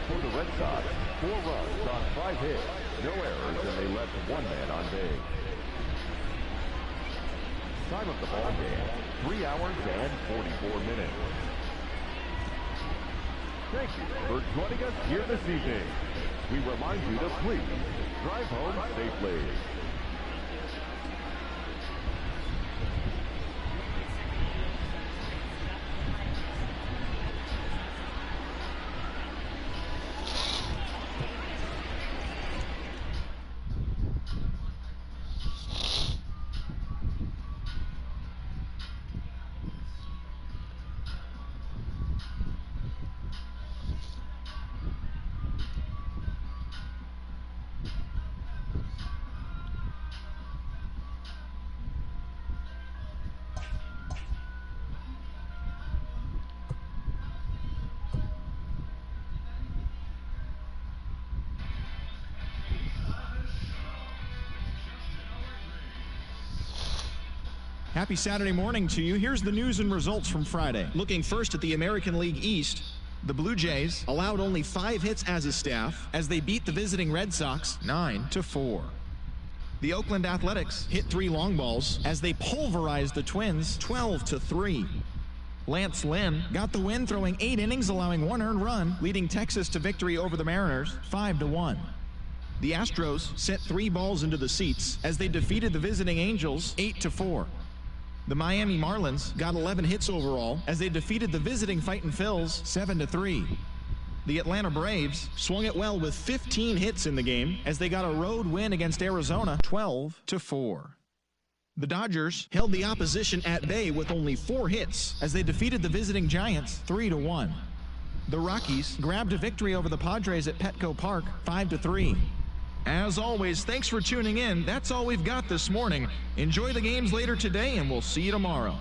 Speaker 3: For the Red Sox, 4 runs on 5 hits, no errors, and they left 1 man on base. Time of the ball game, 3 hours and 44 minutes. Thank you for joining us here this evening. We remind you to please drive home safely.
Speaker 9: Happy Saturday morning to you. Here's the news and results from Friday. Looking first at the American League East, the Blue Jays allowed only 5 hits as a staff as they beat the visiting Red Sox 9-4. The Oakland Athletics hit 3 long balls as they pulverized the Twins 12-3. Lance Lynn got the win, throwing 8 innings, allowing 1 earned run, leading Texas to victory over the Mariners 5-1. The Astros sent 3 balls into the seats as they defeated the visiting Angels 8-4. The Miami Marlins got 11 hits overall as they defeated the visiting Fightin' Phils 7-3. The Atlanta Braves swung it well with 15 hits in the game as they got a road win against Arizona 12-4. The Dodgers held the opposition at bay with only 4 hits as they defeated the visiting Giants 3-1. The Rockies grabbed a victory over the Padres at Petco Park 5-3. As always, thanks for tuning in. That's all we've got this morning. Enjoy the games later today, and we'll see you tomorrow.